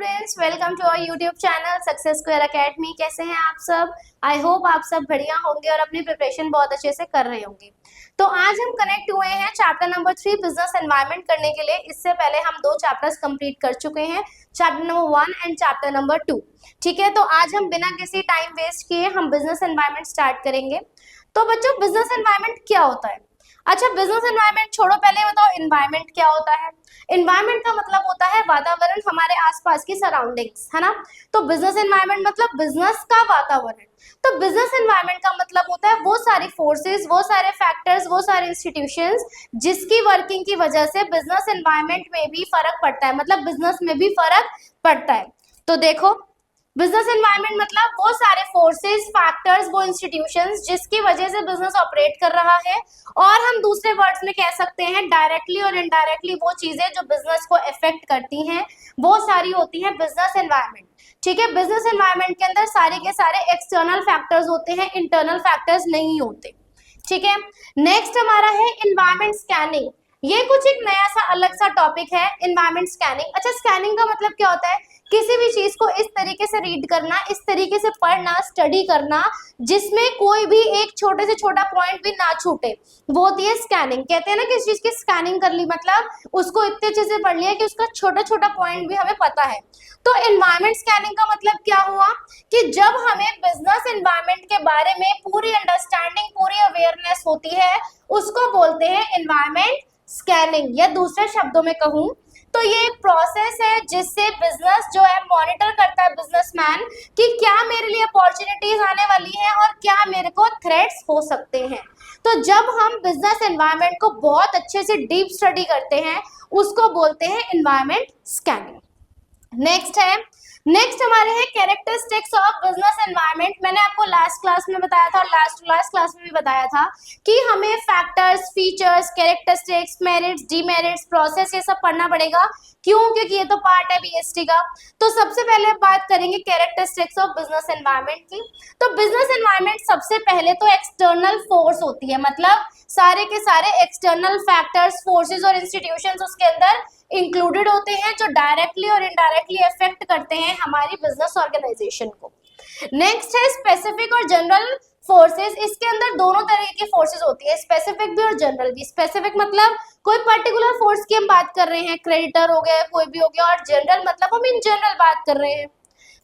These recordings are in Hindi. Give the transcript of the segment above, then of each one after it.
Students, welcome to our YouTube channel success square academy. कैसे हैं आप सब? आई होप आप सब बढ़िया होंगे और अपनी प्रिपरेशन बहुत अच्छे से कर रहे होंगे। तो आज हम कनेक्ट हुए हैं चैप्टर नंबर 3 बिजनेस एनवायरनमेंट करने के लिए। इससे पहले हम 2 चैप्टर्स कंप्लीट कर चुके हैं, chapter number 1 and chapter number 2। ठीक है, तो आज हम बिना किसी टाइम वेस्ट किए हम बिजनेस एनवायरनमेंट स्टार्ट करेंगे। तो बच्चों, बिजनेस एनवायरनमेंट क्या होता है? अच्छा, बिजनेस एनवायरनमेंट छोड़ो, पहले बताओ एनवायरनमेंट क्या होता है। एनवायरनमेंट का मतलब होता है वातावरण, हमारे आसपास की सराउंडिंग्स, है ना। तो बिजनेस एनवायरनमेंट मतलब बिजनेस का वातावरण। तो बिजनेस एनवायरनमेंट का मतलब होता है वो सारी फोर्सेस, वो सारे फैक्टर्स, वो सारे इंस्टीट्यूशंस जिसकी वर्किंग की वजह से बिजनेस एनवायरनमेंट में भी फर्क पड़ता है, मतलब बिजनेस में भी फर्क पड़ता है। तो देखो, बिजनेस एनवायरनमेंट मतलब वो सारे फोर्सेस, फैक्टर्स, वो इंस्टीट्यूशंस जिसकी वजह से बिजनेस ऑपरेट कर रहा है, और हम दूसरे वर्ड्स में कह सकते हैं डायरेक्टली और इनडायरेक्टली वो चीजें जो बिजनेस को इफेक्ट करती हैं, वो सारी होती हैं बिजनेस एनवायरनमेंट। ठीक है, बिजनेस एनवायरनमेंट के अंदर सारे के सारे एक्सटर्नल फैक्टर्स होते हैं, इंटरनल फैक्टर्स नहीं होते। ठीक है, नेक्स्ट हमारा है एनवायरनमेंट स्कैनिंग। ये कुछ एक नया सा अलग सा टॉपिक है, एनवायरनमेंट स्कैनिंग। अच्छा, स्कैनिंग का मतलब क्या होता है? किसी भी चीज को इस तरीके से रीड करना, इस तरीके से पढ़ना, स्टडी करना जिसमें कोई भी एक छोटे से छोटा पॉइंट भी ना छूटे, वो होती है स्कैनिंग। कहते हैं ना कि इस चीज की स्कैनिंग कर ली, मतलब उसको इतने अच्छे से पढ़ लिया कि उसका छोटा छोटा पॉइंट भी हमें पता है। तो एनवायरनमेंट स्कैनिंग का मतलब क्या हुआ कि जब हमें बिजनेस एनवायरनमेंट के बारे में पूरी अंडरस्टैंडिंग, पूरी अवेयरनेस होती है, उसको बोलते हैं एनवायरनमेंट स्कैनिंग। या दूसरे शब्दों में कहूं तो ये एक प्रोसेस है जिससे बिजनेस जो है मॉनिटर करता है, बिजनेसमैन, कि क्या मेरे लिए अपॉर्चुनिटीज आने वाली हैं और क्या मेरे को थ्रेट्स हो सकते हैं। तो जब हम बिजनेस एनवायरनमेंट को बहुत अच्छे से डीप स्टडी करते हैं, उसको बोलते हैं एनवायरनमेंट स्कैनिंग। नेक्स्ट हमारे हैं कैरेक्टरिस्टिक्स ऑफ बिजनेस एनवायरनमेंट। मैंने आपको लास्ट क्लास में बताया था और लास्ट क्लास में भी बताया था कि हमें factors, features, characteristics, merits, demerits, process, ये सब पढ़ना पड़ेगा। क्यों? क्योंकि ये तो पार्ट है बीएसटी का। तो सबसे पहले बात करेंगे कैरेक्टरिस्टिक्स ऑफ बिजनेस एनवायरनमेंट की। तो बिजनेस एनवायरनमेंट सबसे पहले तो एक्सटर्नल फोर्स होती है, मतलब सारे के सारे एक्सटर्नल फैक्टर्स, फोर्सेस और इंस्टीट्यूशंस उसके अंदर इंक्लूडेड होते हैं जो डायरेक्टली और इनडायरेक्टली अफेक्ट करते हैं हमारी बिजनेस ऑर्गेनाइजेशन को। नेक्स्ट है स्पेसिफिक और जनरल फोर्सेस। इसके अंदर दोनों तरह की फोर्सेस होती है, स्पेसिफिक भी और जनरल भी। स्पेसिफिक मतलब कोई पर्टिकुलर फोर्स की हम बात कर रहे हैं, क्रेडिटर हो गया, कोई भी हो गया, और जनरल मतलब हम इन जनरल बात कर रहे हैं,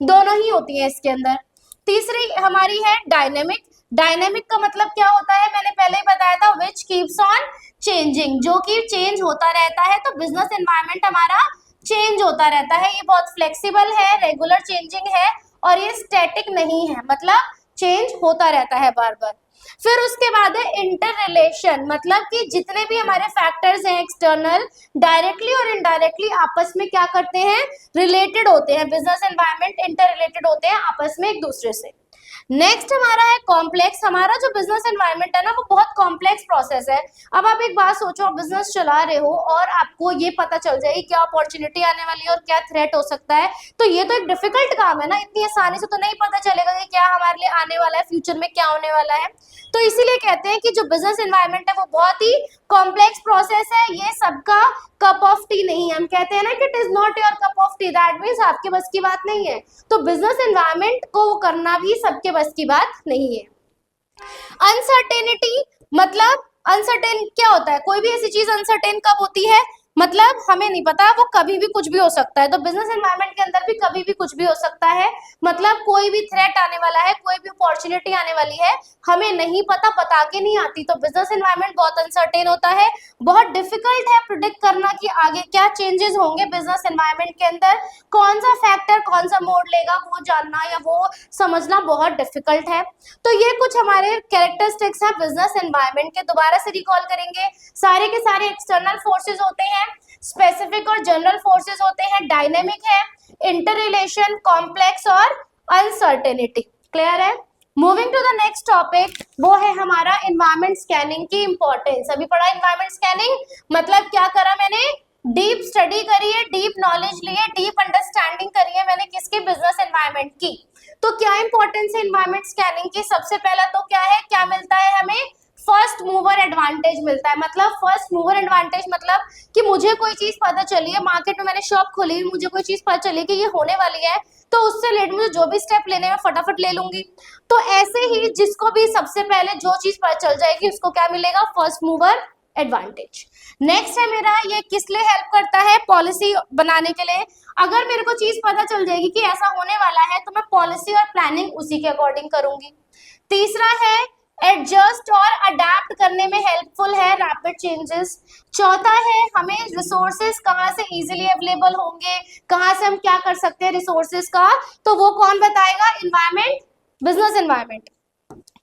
दोनों ही होती है इसके अंदर। तीसरी हमारी है डायनेमिक। डायनेमिक का मतलब क्या होता है? मैंने पहले ही बताया था, विच कीप्स ऑन चेंजिंग, जो कि चेंज होता रहता है। तो बिजनेस एनवायरनमेंट हमारा चेंज होता रहता है, ये बहुत फ्लेक्सिबल है, रेगुलर चेंजिंग है, और ये स्टैटिक नहीं है, मतलब चेंज होता रहता है बार बार। फिर उसके बाद है इंटर रिलेशन, मतलब कि जितने भी हमारे फैक्टर्स हैं एक्सटर्नल, डायरेक्टली और इनडायरेक्टली आपस में क्या करते हैं? रिलेटेड होते हैं। बिजनेस एनवायरनमेंट इंटर रिलेटेड होते हैं आपस में एक दूसरे से। नेक्स्ट हमारा है कॉम्प्लेक्स। हमारा जो बिजनेस एनवायरनमेंट है ना, वो बहुत कॉम्प्लेक्स प्रोसेस है। अब आप एक बात सोचो, आप बिजनेस चला रहे हो और आपको ये पता चल जाए क्या अपॉर्चुनिटी आने वाली है और क्या थ्रेट हो सकता है, तो ये तो एक डिफिकल्ट काम है ना। इतनी आसानी से तो नहीं पता चलेगा कि क्या हमारे लिए आने वाला है, फ्यूचर में क्या होने वाला है। तो इसीलिए कहते हैं कि जो बिजनेस एनवायरनमेंट है वो बहुत ही कॉम्प्लेक्स प्रोसेस है, ये सबका कप ऑफ टी नहीं है। हम कहते हैं ना कि it is not your cup of T, that means आपके बस की बात नहीं है। तो बिजनेस एनवायरनमेंट को करना भी सबके बस की बात नहीं है। अनसर्टेनिटी मतलब अनसर्टेन क्या होता है? कोई भी ऐसी चीज अनसर्टेन कब होती है? मतलब हमें नहीं पता, वो कभी भी कुछ भी हो सकता है। तो बिजनेस एनवायरनमेंट के अंदर भी कभी भी कुछ भी हो सकता है, मतलब कोई भी थ्रेट आने वाला है, कोई भी अपॉर्चुनिटी आने वाली है, हमें नहीं पता, बता के नहीं आती। तो बिजनेस एनवायरनमेंट बहुत अनसर्टेन होता है, बहुत डिफिकल्ट है प्रिडिक्ट करना कि आगे क्या चेंजेस होंगे बिजनेस एनवायरनमेंट के अंदर, कौन सा फैक्टर कौन सा मोड़ लेगा, वो जानना या वो समझना बहुत डिफिकल्ट है। तो ये कुछ हमारे कैरेक्टरिस्टिक्स हैं बिजनेस एनवायरनमेंट के। दोबारा से रिकॉल करेंगे, सारे के सारे एक्सटर्नल फोर्सेस होते हैं, स्पेसिफिक और जनरल फोर्सेस होते हैं, डायनेमिक है, इंटर रिलेशन, कॉम्प्लेक्स और अनसर्टेनिटी। क्लियर है? Moving to the next topic, वो है हमारा एनवायरनमेंट स्कैनिंग की इंपॉर्टेंस। अभी पढ़ा एनवायरनमेंट स्कैनिंग मतलब क्या करा मैंने? डीप स्टडी करी है, डीप नॉलेज ली है, डीप अंडरस्टैंडिंग करी है मैंने किसकी? बिजनेस एनवायरनमेंट की। तो क्या इंपॉर्टेंस है एनवायरनमेंट स्कैनिंग की? सबसे पहला तो क्या है, क्या मिलता है हमें? फर्स्ट मूवर एडवांटेज मिलता है। मतलब फर्स्ट मूवर एडवांटेज मतलब कि मुझे कोई चीज पता चली है, मार्केट में मैंने शॉप खोली, मुझे कोई चीज पता चली कि ये होने वाली है, तो उससे रिलेटेड मुझे जो भी स्टेप लेने हैं फटाफट ले लूंगी। तो ऐसे ही जिसको भी सबसे पहले जो चीज पता चल जाएगी उसको क्या मिलेगा, फर्स्ट मूवर एडवांटेज। नेक्स्ट है मेरा, ये किस लिए हेल्प करता है, पॉलिसी बनाने के लिए। अगर मेरे को चीज पता चल जाएगी कि ऐसा होने वाला है तो मैं पॉलिसी और प्लानिंग उसी के अकॉर्डिंग करूंगी। तीसरा है एडजस्ट और अडेप्ट करने में हेल्पफुल है, रैपिड चेंजेस। चौथा है हमें रिसोर्सेज कहाँ से इजीली अवेलेबल होंगे, कहाँ से हम क्या कर सकते हैं रिसोर्सेज का, तो वो कौन बताएगा, इन्वायरमेंट, बिजनेस एनवायरनमेंट।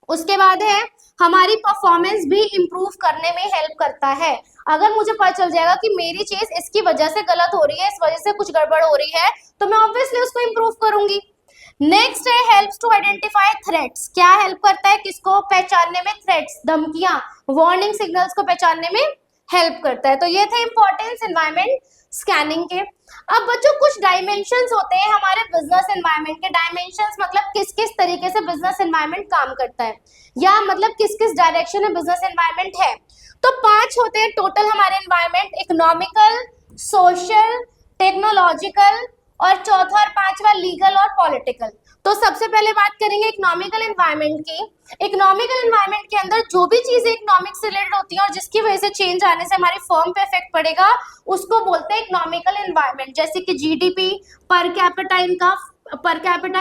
उसके बाद है हमारी परफॉर्मेंस भी इंप्रूव करने में हेल्प करता है। अगर मुझे पता चल जाएगा कि मेरी चीज इसकी वजह से गलत हो रही है, इस वजह से कुछ गड़बड़ हो रही है, तो मैं ऑब्वियसली उसको इंप्रूव करूंगी। नेक्स्ट है हेल्प्स टू आइडेंटिफाई थ्रेट्स। क्या हेल्प करता है, किसको पहचानने में, थ्रेट्स, धमकियां, वार्निंग सिग्नल्स को पहचानने में हेल्प करता है। तो ये थे इंपॉर्टेंस एनवायरनमेंट स्कैनिंग के। अब बच्चों कुछ डायमेंशंस होते हैं हमारे बिजनेस एनवायरनमेंट के। डायमेंशंस मतलब किस किस तरीके से बिजनेस एनवायरनमेंट काम करता है, या मतलब किस किस डायरेक्शन में बिजनेस एनवायरनमेंट है। तो 5 होते हैं टोटल हमारे एनवायरनमेंट, इकोनॉमिकल, सोशल, टेक्नोलॉजिकल और चौथा और पांचवा लीगल और पॉलिटिकल। तो सबसे पहले बात करेंगे इकोनॉमिकल एनवायरनमेंट की। इकोनॉमिकल एनवायरनमेंट के अंदर जो भी चीजें इकोनॉमिक्स से रिलेटेड होती हैं और जिसकी वजह से चेंज आने से हमारी फर्म पे इफेक्ट पड़ेगा, उसको बोलते हैं इकोनॉमिकल एनवायरनमेंट। जैसे कि जीडीपी, पर कैपिटा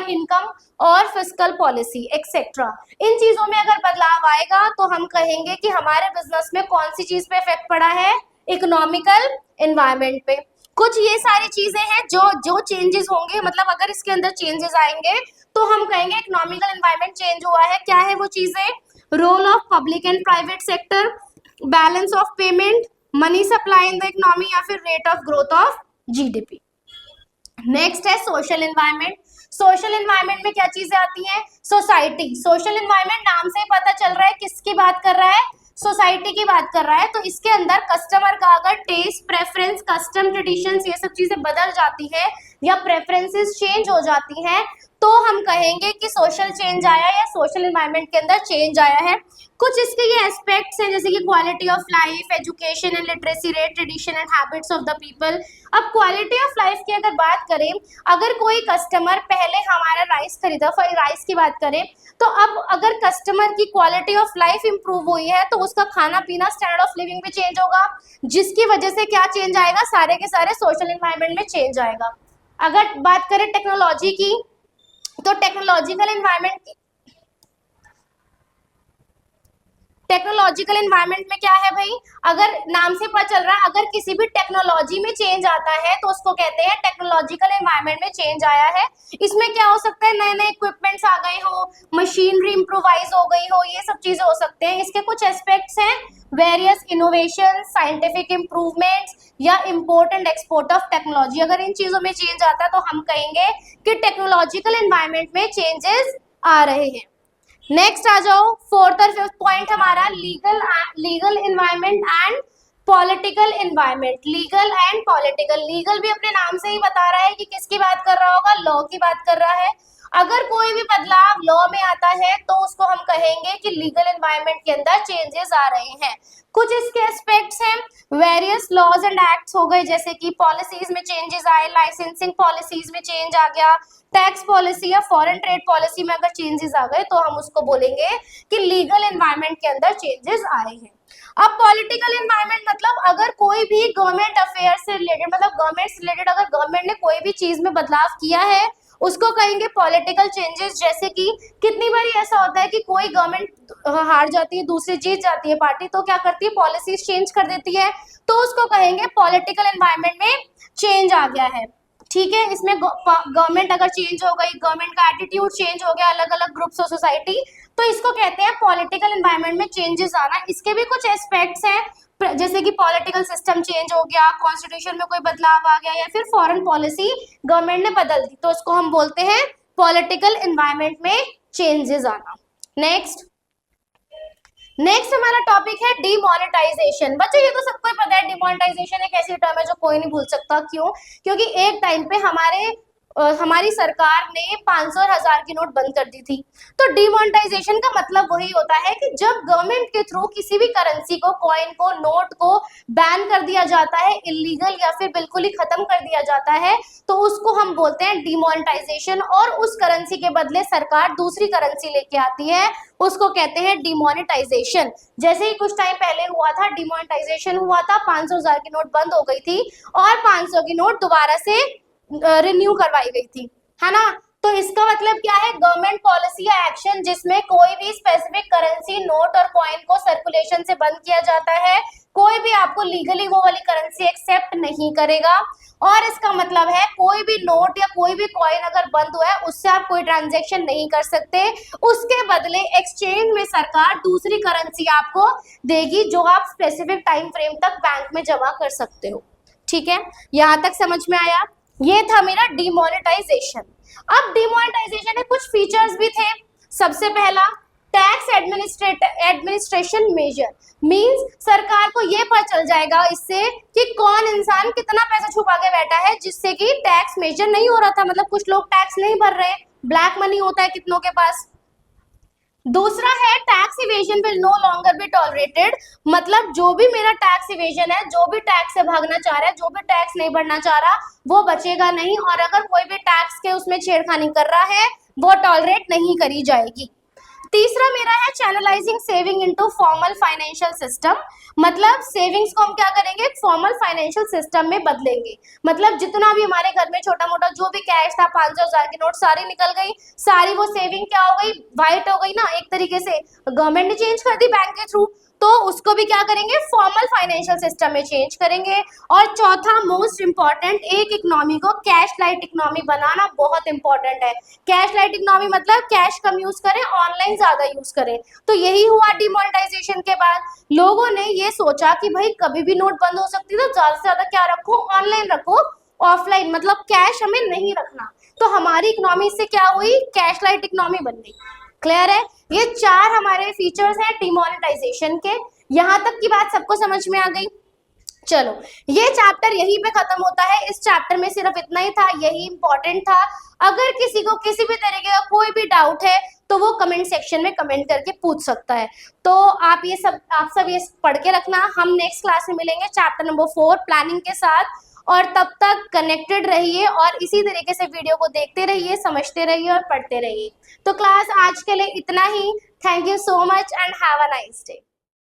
इनकम और फिस्कल पॉलिसी एक्सेट्रा। इन चीजों में अगर बदलाव आएगा तो हम कहेंगे कि हमारे बिजनेस में कौन सी चीज पे इफेक्ट पड़ा है, इकोनॉमिकल एनवायरनमेंट पे। कुछ ये सारी चीजें हैं जो चेंजेस होंगे, मतलब अगर इसके अंदर चेंजेस आएंगे तो हम कहेंगे इकोनॉमिकल एनवायरनमेंट चेंज हुआ है। क्या है वो चीजें, role of public and private sector, balance of payment, money supply in the economy या फिर rate of growth of GDP. Next है सोशल एनवायरनमेंट। सोशल एनवायरनमेंट में क्या चीजें आती हैं, सोसाइटी। सोशल एनवायरनमेंट नाम से ही पता चल रहा है किसकी बात कर रहा है, सोसाइटी की बात कर रहा है। तो इसके अंदर कस्टमर का अगर टेस्ट, प्रेफरेंस, कस्टम, ट्रेडिशंस, ये सब चीजें बदल जाती है या प्रेफरेंसेस चेंज हो जाती हैं, तो हम कहेंगे कि सोशल चेंज आया या सोशल एनवायरनमेंट के अंदर चेंज आया है। कुछ इसके ये एस्पेक्ट्स हैं जैसे कि quality of life, education and literacy rate, tradition and habits of the people. अब क्वालिटी ऑफ लाइफ की अगर बात करें, अगर कोई कस्टमर पहले हमारा राइस खरीदा, फिर राइस की बात करें, तो अब अगर कस्टमर की क्वालिटी ऑफ लाइफ इंप्रूव हुई है तो उसका खाना पीना, स्टैंडर्ड ऑफ लिविंग भी चेंज होगा, जिसकी वजह से क्या चेंज आएगा, सारे के सारे सोशल एनवायरनमेंट में चेंज आएगा। अगर बात करें टेक्नोलॉजी की, तो टेक्नोलॉजिकल एनवायरनमेंट में क्या है भाई, अगर नाम से पता चल रहा है, अगर किसी भी टेक्नोलॉजी में चेंज आता है तो उसको कहते हैं टेक्नोलॉजिकल एनवायरनमेंट में चेंज आया है। इसमें क्या हो सकता है, नए नए इक्विपमेंट्स आ गए हो, मशीनरी इम्प्रोवाइज हो गई हो, ये सब चीजें हो सकते हैं। इसके कुछ एस्पेक्ट्स हैं, वेरियस इनोवेशन, साइंटिफिक इम्प्रूवमेंट्स या import and export of technology. अगर इन चीजों में चेंज आता है तो हम कहेंगे कि टेक्नोलॉजिकल एनवायरनमेंट में चेंजेस आ रहे हैं। नेक्स्ट आ जाओ, फोर्थ और फिफ्थ पॉइंट हमारा legal environment and political environment. Legal and political, legal भी अपने नाम से ही बता रहा है कि किसकी बात कर रहा होगा, लॉ की बात कर रहा है। अगर कोई भी बदलाव लॉ में आता है तो उसको हम कहेंगे कि लीगल एनवायरनमेंट के अंदर चेंजेस आ रहे हैं। कुछ इसके एस्पेक्ट्स हैं, वेरियस लॉज एंड एक्ट्स हो गए, जैसे कि पॉलिसीज में चेंजेस आए, लाइसेंसिंग पॉलिसीज में चेंज आ गया, टैक्स पॉलिसी या फॉरेन ट्रेड पॉलिसी में अगर चेंजेस आ गए तो हम उसको बोलेंगे कि लीगल एनवायरनमेंट के अंदर चेंजेस आए हैं। अब पॉलिटिकल एनवायरनमेंट मतलब अगर कोई भी गवर्नमेंट अफेयर से रिलेटेड, मतलब गवर्नमेंट से रिलेटेड अगर गवर्नमेंट ने कोई भी चीज में बदलाव किया है उसको कहेंगे पॉलिटिकल चेंजेस। जैसे कि कितनी बार ऐसा होता है कि कोई गवर्नमेंट हार जाती है, दूसरी जीत जाती है पार्टी, तो क्या करती है, पॉलिसीज चेंज कर देती है, तो उसको कहेंगे पॉलिटिकल एनवायरनमेंट में चेंज आ गया है। ठीक है, इसमें गवर्नमेंट अगर चेंज हो गई, गवर्नमेंट का एटीट्यूड चेंज हो गया, अलग अलग ग्रुप्स ऑफ सोसाइटी, तो इसको कहते हैं पॉलिटिकल एनवायरनमेंट में चेंजेस आना। इसके भी कुछ एस्पेक्ट्स हैं, जैसे कि पॉलिटिकल सिस्टम चेंज हो गया, कॉन्स्टिट्यूशन में कोई बदलाव आ गया या फिर फॉरेन पॉलिसी गवर्नमेंट ने बदल दी, तो उसको हम बोलते हैं पॉलिटिकल एनवायरनमेंट में चेंजेस आना। नेक्स्ट हमारा टॉपिक है डिमोनेटाइजेशन। बच्चों ये तो सबको ही पता है, डिमोनेटाइजेशन एक ऐसी टर्म है जो कोई नहीं भूल सकता। क्यों? क्योंकि एक टाइम पे हमारे हमारी सरकार ने 500 और 1000 की नोट बंद कर दी थी। तो डिमोनेटाइजेशन का मतलब वही होता है कि जब गवर्नमेंट के थ्रू किसी भी करेंसी को, कॉइन को, नोट को बैन कर दिया जाता है, इलीगल या फिर बिल्कुल ही खत्म कर दिया जाता है, तो उसको हम बोलते हैं डिमोनेटाइजेशन। और उस करेंसी के बदले सरकार दूसरी करेंसी लेके आती है, उसको कहते हैं डिमोनेटाइजेशन। जैसे ही कुछ टाइम पहले हुआ था, डिमोनेटाइजेशन हुआ था, 500,000 की नोट बंद हो गई थी और 500 की नोट दोबारा से रिन्यू करवाई गई थी, है ना। तो इसका मतलब क्या है, गवर्नमेंट पॉलिसी या एक्शन जिसमें कोई भी स्पेसिफिक करेंसी, नोट और कॉइन को सर्कुलेशन से बंद किया जाता है, कोई भी आपको लीगली वो वाली करेंसी एक्सेप्ट नहीं करेगा। और इसका मतलब है कोई भी नोट या कोई भी कॉइन अगर बंद हुआ है, उससे आप कोई ट्रांजैक्शन नहीं कर सकते, उसके बदले एक्सचेंज में सरकार दूसरी करेंसी आपको देगी जो आप स्पेसिफिक टाइम फ्रेम तक बैंक में जमा कर सकते हो। ठीक है, यहां तक समझ में आया। ये था मेरा डिमोनेटाइजेशन। अब डिमोनेटाइजेशन के कुछ फीचर्स भी थे। सबसे पहला, टैक्स एडमिनिस्ट्रेशन मेजर, मींस सरकार को ये पता चल जाएगा इससे कि कौन इंसान कितना पैसा छुपा के बैठा है, जिससे कि टैक्स मेजर नहीं हो रहा था, मतलब कुछ लोग टैक्स नहीं भर रहे, ब्लैक मनी होता है कितनों के पास। दूसरा है, tax evasion will no longer be tolerated, मतलब जो भी मेरा टैक्स इवेजन है, जो भी टैक्स से भागना चाह रहा है, जो भी टैक्स नहीं भरना चाह रहा, वो बचेगा नहीं, और अगर कोई भी टैक्स के उसमें छेड़खानी कर रहा है, वो टॉलरेट नहीं करी जाएगी। तीसरा मेरा है channelising saving into formal financial system, मतलब सेविंग्स को हम क्या करेंगे, फॉर्मल फाइनेंशियल सिस्टम में बदलेंगे। मतलब जितना भी हमारे घर में छोटा मोटा जो भी कैश था, 500,000 की नोट सारी निकल गई, सारी वो सेविंग क्या हो गई, वाइट हो गई ना, एक तरीके से गवर्नमेंट ने चेंज कर दी बैंक के थ्रू, तो उसको भी क्या करेंगे, फॉर्मल फाइनेंशियल सिस्टम में चेंज करेंगे। और चौथा मोस्ट इंपॉर्टेंट, एक इकोनॉमी को कैश लाइट इकोनॉमी बनाना बहुत इंपॉर्टेंट है। कैश लाइट इकोनॉमी मतलब कैश कम यूज करें, ऑनलाइन ज्यादा यूज करें। तो यही हुआ डिमोनेटाइजेशन के बाद, लोगों ने ये सोचा कि भाई कभी भी नोट बंद हो सकती है, तो ज्यादा से ज्यादा क्या रखो, ऑनलाइन रखो, ऑफलाइन मतलब कैश हमें नहीं रखना। तो हमारी इकोनॉमी से क्या हुई, कैश लाइट इकोनॉमी बन गई। क्लियर है, ये चार हमारे फीचर्स हैं डिमोनेटाइजेशन के। यहां तक की बात सबको समझ में आ गई। चलो, ये चैप्टर यहीं पे खत्म होता है। इस चैप्टर में सिर्फ इतना ही था, यही इंपॉर्टेंट था। अगर किसी को किसी भी तरीके का कोई भी डाउट है तो वो कमेंट सेक्शन में कमेंट करके पूछ सकता है। तो आप सब ये पढ़ के रखना। हम नेक्स्ट क्लास में मिलेंगे चैप्टर नंबर 4 प्लानिंग के साथ, और तब तक कनेक्टेड रहिए और इसी तरीके से वीडियो को देखते रहिए, समझते रहिए और पढ़ते रहिए। तो क्लास आज के लिए इतना ही। Thank you so much and have a nice day.